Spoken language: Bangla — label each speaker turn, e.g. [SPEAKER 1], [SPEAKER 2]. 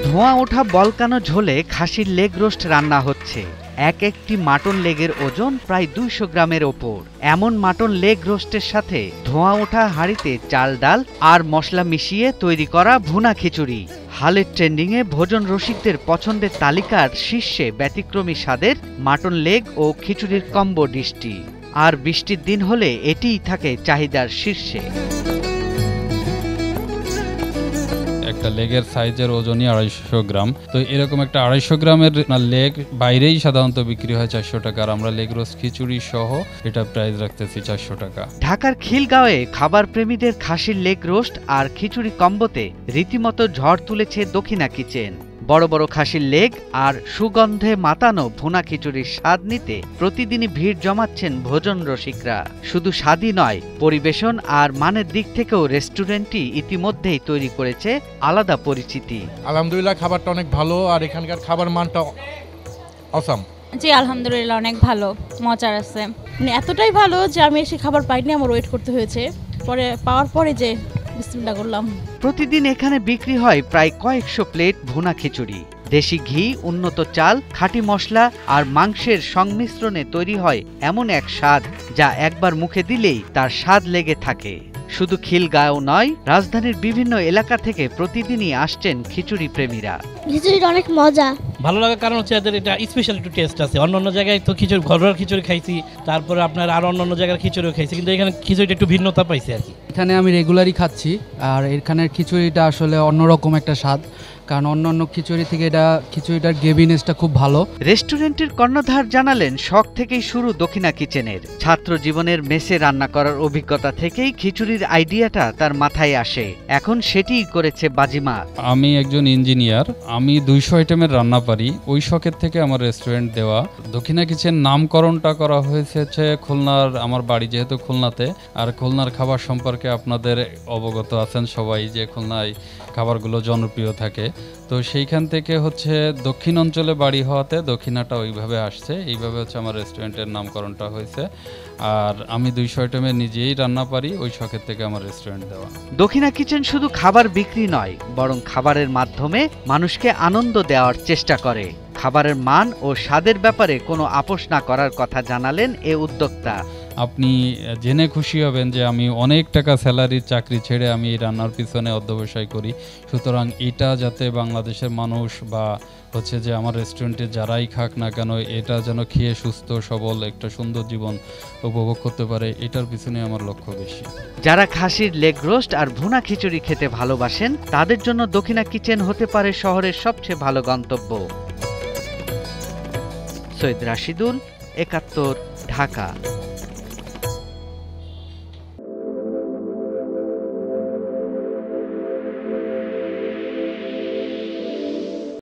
[SPEAKER 1] ধোঁয়া ওঠা বলকানো ঝোলে খাসির লেগ রোস্ট রান্না হচ্ছে। একটি মাটন লেগের ওজন প্রায় 200 গ্রামের ওপর। এমন মাটন লেগ রোস্টের সাথে ধোঁয়া ওঠা হাঁড়িতে চাল ডাল আর মশলা মিশিয়ে তৈরি করা ভুনা খিচুড়ি হালের ট্রেন্ডিংয়ে ভোজন রসিকদের পছন্দের তালিকার শীর্ষে ব্যতিক্রমী স্বাদের মাটন লেগ ও খিচুড়ির কম্বো ডিশটি। আর বৃষ্টির দিন হলে এটিই থাকে চাহিদার শীর্ষে।
[SPEAKER 2] একটা লেগের সাইজের ওজনই 250 গ্রাম। তো এরকম একটা 250 গ্রামের লেগ বাইরেই সাধারণত বিক্রি হয় 400 টাকা, আর আমরা লেগ রোস্ট খিচুড়ি সহ এটা প্রাইস রাখতেছি 400 টাকা।
[SPEAKER 1] ঢাকার খিলগাঁওয়ে খাবার প্রেমীদের খাসির লেগ রোস্ট আর খিচুড়ি কম্বোতে রীতিমতো ঝড় তুলেছে দক্ষিণা কিচেন। বড় বড় খাসির লেগ আর সুগন্ধে মাতানো ভুনা খিচুড়ির স্বাদ নিতে প্রতিদিনই ভিড় জমাচ্ছেন ভোজন রসিকরা। শুধু স্বাদই নয়, পরিবেশন আর মানের দিক থেকেও রেস্টুরেন্টটি ইতিমধ্যেই তৈরি করেছে আলাদা পরিচিতি।
[SPEAKER 3] আলহামদুলিল্লাহ, খাবারটা অনেক ভালো, আর এখানকার খাবার মানটা অসাম।
[SPEAKER 4] জি আলহামদুলিল্লাহ, অনেক ভালো, মজার আছে। মানে এতটাই ভালো যে আমি এসে খাবার পাইনি, আমার ওয়েট করতে হয়েছে, পরে পাওয়ার পরে যে বিসমিল্লাহ করলাম।
[SPEAKER 1] প্রতিদিন এখানে বিক্রি হয় প্রায় কয়েকশো প্লেট ভুনা খিচুড়ি। দেশি ঘি, উন্নত চাল, খাঁটি মশলা আর মাংসের সংমিশ্রণে তৈরি হয় এমন এক স্বাদ যা একবার মুখে দিলেই তার স্বাদ লেগে থাকে। শুধু খিলগাঁও নয়, রাজধানীর বিভিন্ন এলাকা থেকে প্রতিদিনই আসছেন খিচুড়ি প্রেমীরা।
[SPEAKER 5] খিচুড়িটা অনেক মজা।
[SPEAKER 6] ভালো লাগার কারণ হচ্ছে এদের এটা স্পেশাল একটু টেস্ট আছে। অন্য জায়গায় তো খিচুড়ি, ঘরোয়া খিচুড়ি খাইছি, তারপরে আপনার আর অন্য জায়গার খিচুড়িও খাইছি, কিন্তু এখানে খিচুড়িটা একটু ভিন্নতা পাইছি আর কি।
[SPEAKER 7] এখানে আমি রেগুলারই খাচ্ছি, আর এখানের খিচুড়িটা আসলে অন্যরকম একটা স্বাদ, কারণ অন্যান্য খিচুড়ি থেকে খিচুড়িটার গ্রেভিনেসটা খুব ভালো।
[SPEAKER 1] রেস্টুরেন্টের কর্ণধার জানালেন, শখ থেকেই শুরু দক্ষিণা কিচেনের। ছাত্র জীবনের মেসে রান্না করার অভিজ্ঞতা থেকেই খিচুড়ির আইডিয়াটা তার মাথায় আসে। এখন সেটিই করেছে বাজিমাত।
[SPEAKER 2] আমি একজন ইঞ্জিনিয়ার, আমি 200 আইটেমের রান্না পারি। ওই শখের থেকে আমার রেস্টুরেন্ট দেওয়া। দক্ষিণা কিচেন নামকরণটা করা হয়েছে খুলনার, আমার বাড়ি যেহেতু খুলনাতে, আর খুলনার খাবার সম্পর্কে আপনাদের অবগত আছেন সবাই যে খুলনায় খাবারগুলো জনপ্রিয় থাকে। তো সেইখান থেকে হচ্ছে দক্ষিণ অঞ্চলে বাড়ি হওয়াতে দক্ষিণাটা ওইভাবে আসছে, এইভাবে হচ্ছে আমার রেস্টুরেন্টের নামকরণটা হয়েছে। আর আমি 200 আইটেমে নিজেই রান্না পারি, ওই শখের থেকে আমার রেস্টুরেন্ট দেওয়া।
[SPEAKER 1] দক্ষিণা কিচেন শুধু খাবার বিক্রি নয়, বরং খাবারের মাধ্যমে মানুষকে আনন্দ দেওয়ার চেষ্টা করে। খাবারের মান ও স্বাদের ব্যাপারে কোনো আপোষ না করার কথা জানালেন এ উদ্যোক্তা।
[SPEAKER 2] আপনি জেনে খুশি হবেন যে আমি অনেক টাকা স্যালারির চাকরি ছেড়ে আমি এই রান্নার পিছনে অধ্যবসায় করি। সুতরাং এটা যাতে বাংলাদেশের মানুষ বা হচ্ছে যে আমার রেস্টুরেন্টে যারাই খাক না কেন, এটা যেন খেয়ে সুস্থ সবল একটা সুন্দর জীবন উপভোগ করতে পারে, এটার পিছনে আমার লক্ষ্য বেশি।
[SPEAKER 1] যারা খাসির লেগ রোস্ট আর ভুনা খিচুড়ি খেতে ভালোবাসেন, তাদের জন্য দক্ষিণা কিচেন হতে পারে শহরের সবচেয়ে ভালো গন্তব্য। সৈয়দ রাশিদুল, ৭১, ঢাকা।